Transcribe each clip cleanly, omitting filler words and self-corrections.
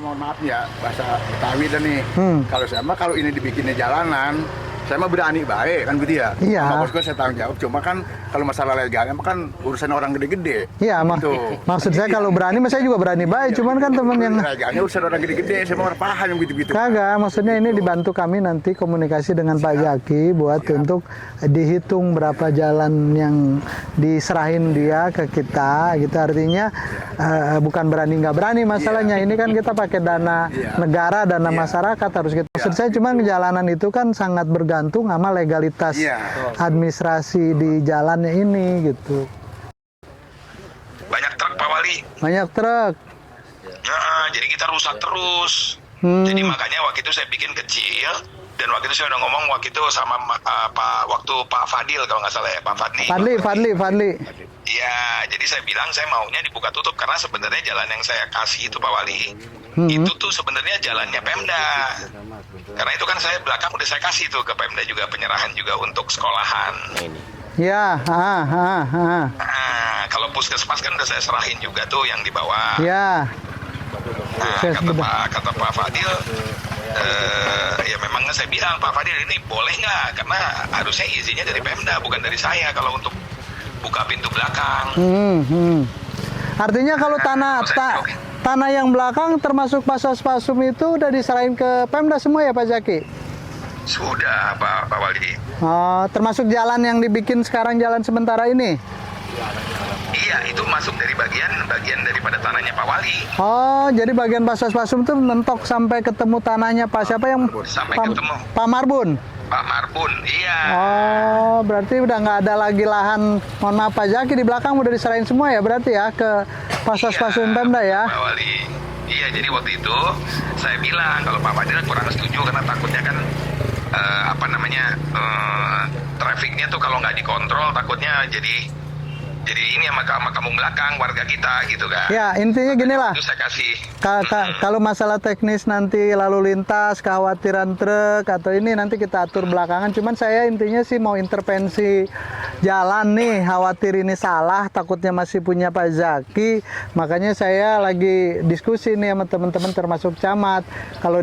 mohon maaf ya, bahasa Betawi dan nih. Kalau saya mah kalau ini dibikinnya jalanan, saya mah berani baik kan gitu ya. Iya. Sama bosku saya tanggung jawab. Cuma kan kalau masalah legalnya kan urusan orang gede-gede. Iya, Gitu. maksud saya kalau berani, saya juga berani baik. Cuman kan teman yang legalnya urusan orang gede-gede, saya mau paham yang gitu-gitu. kagak, maksudnya ini dibantu kami nanti komunikasi dengan Pak Zaki buat untuk dihitung berapa jalan yang diserahin dia ke kita gitu. Artinya bukan berani nggak berani masalahnya. Ini kan kita pakai dana negara, dana masyarakat harus kita. Maksud saya cuma jalanan itu kan sangat bergantung sama legalitas administrasi di jalannya ini gitu. Banyak truk Pak Wali. Banyak truk. Nah, jadi kita rusak terus. Jadi makanya waktu itu saya bikin kecil, dan waktu itu saya udah ngomong waktu itu sama Pak Fadil kalau nggak salah ya, Pak Fadli. Iya, jadi saya bilang saya maunya dibuka tutup karena sebenarnya jalan yang saya kasih itu Pak Wali, itu tuh sebenarnya jalannya Pemda. Karena itu kan saya belakang udah saya kasih tuh ke Pemda juga, penyerahan juga untuk sekolahan. Ya, Nah, kalau puskesmas kan udah saya serahin juga tuh yang di bawah. ya. Nah, kata Pak Fadil, ya memang saya bilang Pak Fadil ini boleh nggak? Karena harusnya izinnya dari Pemda bukan dari saya kalau untuk buka pintu belakang. Artinya kalau tanah yang belakang termasuk Pasas-Pasum itu udah diserahin ke Pemda semua ya Pak Zaki? Sudah Pak Wali. Termasuk jalan yang dibikin sekarang jalan sementara ini? Iya, itu masuk dari bagian daripada tanahnya Pak Wali. Oh, jadi bagian Pasas-Pasum itu mentok sampai ketemu tanahnya Pak siapa yang? Sampai ketemu. Pak Marbun. Pak Marbun, iya. Oh, berarti udah nggak ada lagi lahan. Mohon maaf Pak Zaki, di belakang udah diserahin semua ya berarti ya ke Pasas-Pasum Pemda ya? Pak Wali. Iya, jadi waktu itu saya bilang kalau Pak Fadil kurang setuju karena takutnya kan trafiknya tuh kalau nggak dikontrol takutnya jadi ini sama kampung belakang warga kita gitu kan. Ya, intinya gini lah. Itu saya kasih. Kalau masalah teknis nanti lalu lintas, kekhawatiran truk atau ini nanti kita atur belakangan. Cuman saya intinya sih mau intervensi jalan nih. Khawatir ini salah, takutnya masih punya Pak Zaki. Makanya saya lagi diskusi nih sama teman-teman termasuk camat. Kalau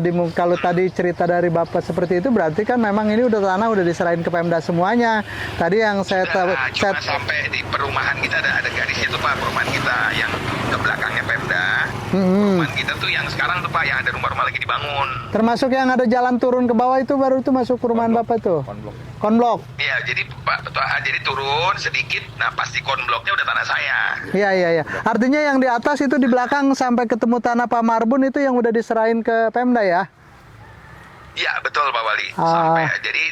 tadi cerita dari Bapak seperti itu berarti kan memang ini tanah udah diserahin ke Pemda semuanya. Tadi yang saya cuma sampai di perumahan kita ada garis itu Pak, perumahan kita yang ke belakangnya Pemda. Perumahan kita tuh yang sekarang tuh Pak, yang ada rumah-rumah lagi dibangun. Termasuk yang ada jalan turun ke bawah itu baru itu masuk perumahan Bapak tuh. Konblok. Iya, jadi Pak, jadi turun sedikit, nah pasti konbloknya udah tanah saya. Iya. Artinya yang di atas itu di belakang sampai ketemu tanah Pak Marbun itu yang udah diserahin ke Pemda ya? Iya betul Pak Wali.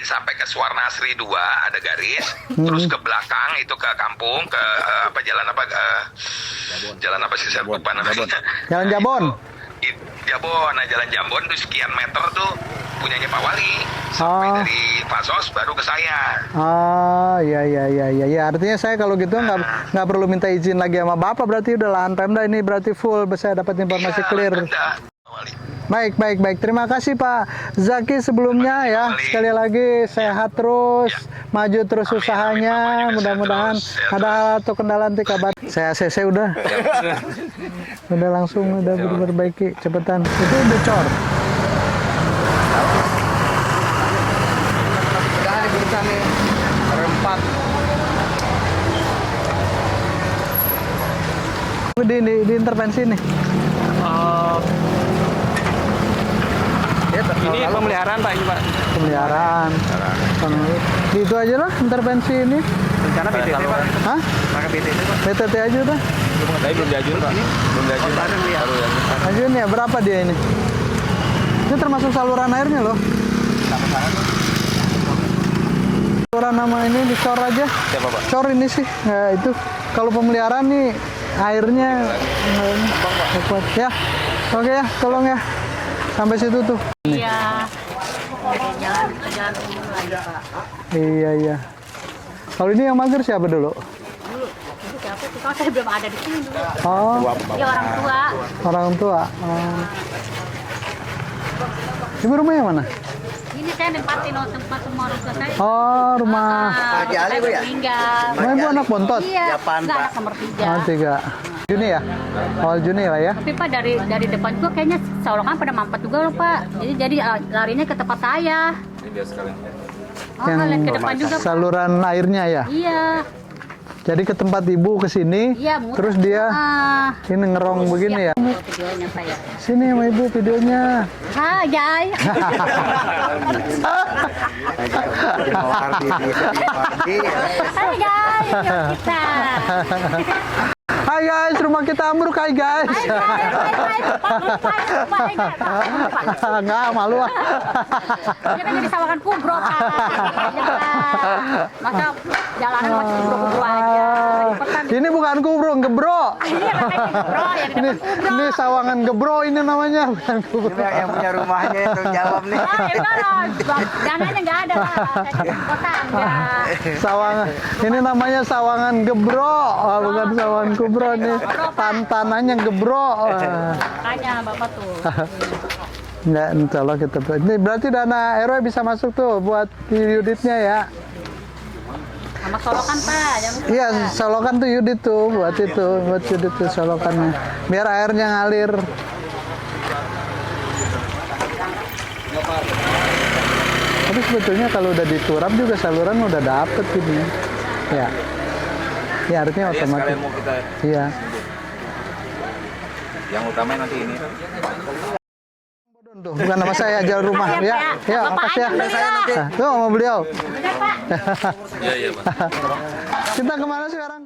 Sampai ke Suwarna Asri 2 ada garis, terus ke belakang itu ke kampung ke jalan apa sih saya lupa namanya. Jalan Jabon. Jabon, nah jalan Jabon tuh sekian meter tuh punyanya Pak Wali. Sampai dari Pasos baru ke saya. Iya. Artinya saya kalau gitu nggak perlu minta izin lagi sama Bapak, berarti udah lahan Pemda ini berarti full. Saya dapat informasi clear. Baik. Terima kasih Pak Zaki sebelumnya ya. Sekali lagi sehat terus, maju terus usahanya. Mudah-mudahan ada hal atau kendala nanti kabar. Saya ACC udah langsung udah berbaiki cepetan. Itu udah cor. Udah bisa nih rempat. Di intervensi nih. Ini pemeliharaan Pak, ini Pak. Pemeliharaan. Itu aja lah intervensi ini. Rencana BTT Pak. Hah? Pakai BTT Pak. BTT aja udah. Tapi belum diajuin Pak. Belum diajuin. Ajuin ya, berapa dia ini? Ini termasuk saluran airnya loh. Saluran nama ini dicor aja. Siapa Pak? Cor ini sih. Ya itu. Kalau pemeliharaan nih airnya kuat ya. Oke ya, tolong ya. Sampai situ tuh. Iya. Jalan umum lagi Pak. Iya. Kalau ini yang mager siapa dulu? Dulu itu siapa tuh? Kalau saya belum ada di sini dulu. Oh. Ya orang tua. Orang tua. Ibu rumahnya mana? Ini saya nempatin tempat rumah orang saya. Oh, rumah. Haji Ali Bu ya? Meninggal. Ibu anak bontot? Iya. Enggak, anak nomor 3. Oh, 3. Juni ya? Awal Juni lah ya. Tapi Pak dari depan juga kayaknya seolah-olah pada mampet juga loh Pak. Jadi larinya ke tempat saya. Ini biasa sekali. Oh, lihat ke depan juga Pak. Saluran airnya ya. Iya. Jadi ke tempat ibu ke sini, Iya, muter. terus dia ini ngerong begini ya. Oh, videonya Pak ya. Sini sama ibu videonya. Hai, Jai. Hai, Jai. Yuk kita. Hai guys, rumah kita ambruk hai guys. Enggak, malu ah. Dia kan jadi sawangan kubro Pak. Masa jalanan masih kubro-kubro aja. Ini bukan kubro, gebro. Ini yang namanya kubro, yang di Ini, depan kubro. ini sawangan gebro ini namanya, bukan kubro. Yang punya rumahnya itu jawab nih. Ah, ya kan, dananya nggak ada lah, kayak kota enggak. Sawangan, ini namanya sawangan gebro, bukan sawangan kubro nih. Tantananya gebro. Makanya Bapak tuh. Enggak, insya Allah kita. Ini berarti dana RW bisa masuk tuh buat unitnya ya. Sama solokan Pak, jangan lupa. Iya, solokan tuh Yudit tuh buat Yudit tuh solokannya. Biar airnya ngalir. Tapi sebetulnya kalau udah diturap juga saluran udah dapet ini. Ya. Ya artinya Jadi otomatis. sekalian mau kita Iya. yang utamanya nanti ini. Tuh, bukan nama saya jual rumah Makasih ya. ya, Pak. Ya, Bapak makasih ya. aja beli ya. Tuh sama beliau. Benar Pak. Iya, iya, Pak. Kita kemana sekarang?